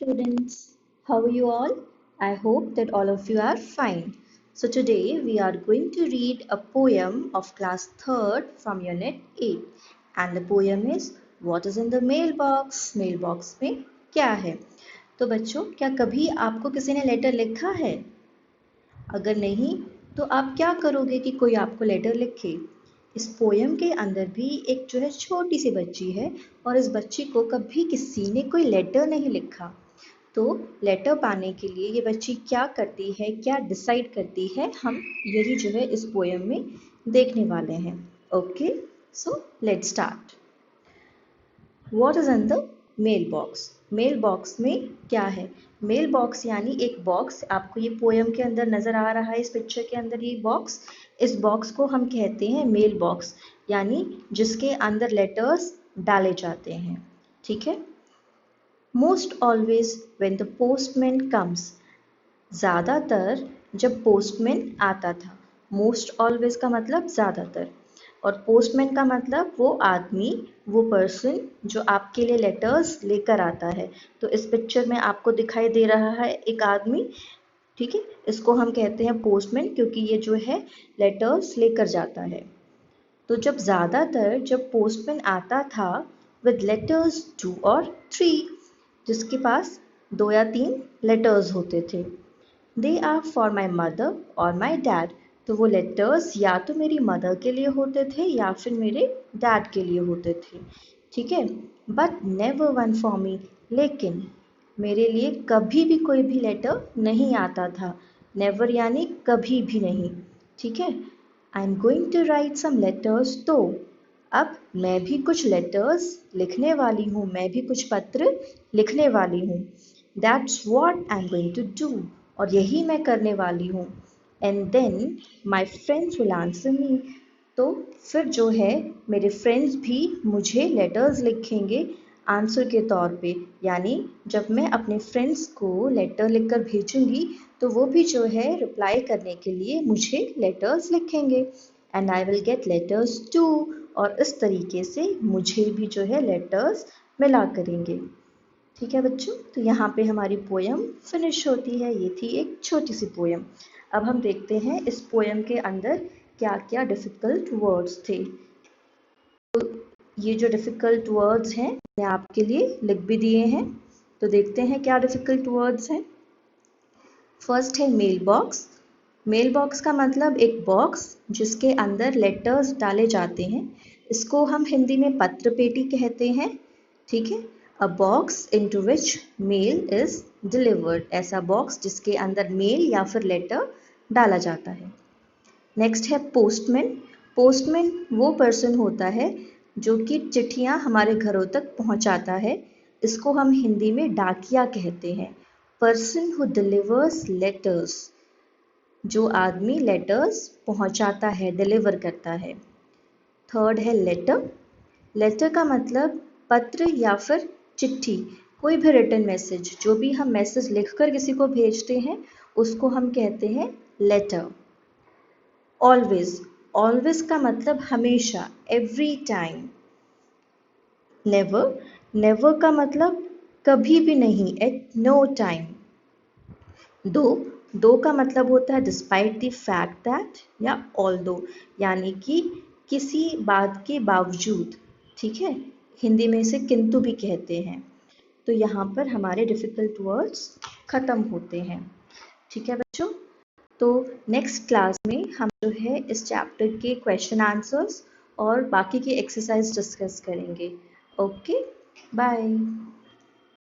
students, how are you all? I hope that all of you are fine. So today we are going to read a poem of class 3rd from unit 8 and the poem is What is in the mailbox? Mailbox में क्या है? तो बच्चों क्या कभी आपको किसी ने लेटर लिखा है? अगर नहीं तो आप क्या करोगे कि कोई आपको लेटर लिखे? इस पोयम के अंदर भी एक जो है छोटी सी बच्ची है और इस बच्ची को कभी किसी ने कोई लेटर नहीं लिखा। तो लेटर पाने के लिए ये बच्ची क्या करती है, क्या डिसाइड करती है, हम यही जो है इस पोयम में देखने वाले हैं। Okay, so let's start. What is in the mail box? Mail box में क्या है? मेल बॉक्स यानी एक बॉक्स, आपको ये पोयम के अंदर नजर आ रहा है, इस पिक्चर के अंदर ये बॉक्स, इस बॉक्स को हम कहते हैं मेल बॉक्स, यानी जिसके अंदर लेटर्स डाले जाते हैं। ठीक है। Most always when the postman comes, ज़्यादातर जब पोस्टमैन आता था। मोस्ट ऑलवेज का मतलब ज़्यादातर और पोस्टमैन का मतलब वो आदमी, वो पर्सन जो आपके लिए लेटर्स लेकर आता है। तो इस पिक्चर में आपको दिखाई दे रहा है एक आदमी, ठीक है, इसको हम कहते हैं पोस्टमैन क्योंकि ये जो है लेटर्स लेकर जाता है। तो जब पोस्टमैन आता था विद लेटर्स 2 और 3, जिसके पास 2 या 3 लेटर्स होते थे। They are for my mother और माई डैड, तो वो लेटर्स या तो मेरी मदर के लिए होते थे या फिर मेरे डैड के लिए होते थे। ठीक है। But never won for me, लेकिन मेरे लिए कभी भी कोई भी लेटर नहीं आता था। नेवर यानी कभी भी नहीं। ठीक है। I am going to write some letters, तो अब मैं भी कुछ लेटर्स लिखने वाली हूँ, मैं भी कुछ पत्र लिखने वाली हूँ। That's what I am going to do, और यही मैं करने वाली हूँ। And then my friends will answer me, तो फिर जो है मेरे फ्रेंड्स भी मुझे लेटर्स लिखेंगे आंसर के तौर पे, यानी जब मैं अपने फ्रेंड्स को लेटर लिखकर भेजूंगी तो वो भी जो है रिप्लाई करने के लिए मुझे लेटर्स लिखेंगे। And I will get letters too, और इस तरीके से मुझे भी जो है लेटर्स मिला करेंगे। ठीक है बच्चों, तो यहाँ पे हमारी पोयम फिनिश होती है। ये थी एक छोटी सी पोयम। अब हम देखते हैं इस पोयम के अंदर क्या क्या डिफ़िकल्ट वर्ड्स थे। तो ये जो डिफ़िकल्ट वर्ड्स हैं मैं आपके लिए लिख भी दिए हैं, तो देखते हैं क्या डिफ़िकल्ट वर्ड्स हैं। फर्स्ट है मेल बॉक्स। मेल बॉक्स का मतलब एक बॉक्स जिसके अंदर लेटर्स डाले जाते हैं। इसको हम हिंदी में पत्र पेटी कहते हैं। ठीक है। A box into which mail is delivered, ऐसा बॉक्स जिसके अंदर मेल या फिर लेटर डाला जाता है। नेक्स्ट है पोस्टमैन। पोस्टमैन वो पर्सन होता है जो कि चिट्ठियाँ हमारे घरों तक पहुँचाता है। इसको हम हिंदी में डाकिया कहते हैं। पर्सन हु डिलीवर्स लेटर्स, जो आदमी लेटर्स पहुँचाता है, डिलीवर करता है। थर्ड है लेटर। लेटर का मतलब पत्र या फिर चिट्ठी, कोई भी रिटन मैसेज, जो भी हम मैसेज लिखकर किसी को भेजते हैं उसको हम कहते हैं लेटर। ऑलवेज, ऑलवेज का मतलब हमेशा, एवरी टाइम। नेवर, नेवर का मतलब कभी भी नहीं, एट नो टाइम। दो का मतलब होता है डिस्पाइट द फैक्ट दैट या ऑल्दो, यानी कि किसी बात के बावजूद। ठीक है। हिंदी में इसे किंतु भी कहते हैं। तो यहाँ पर हमारे डिफ़िकल्ट वर्ड्स ख़त्म होते हैं। ठीक है बच्चों, तो नेक्स्ट क्लास में हम जो है इस चैप्टर के क्वेश्चन आंसर्स और बाकी की एक्सरसाइज डिस्कस करेंगे। Okay, bye.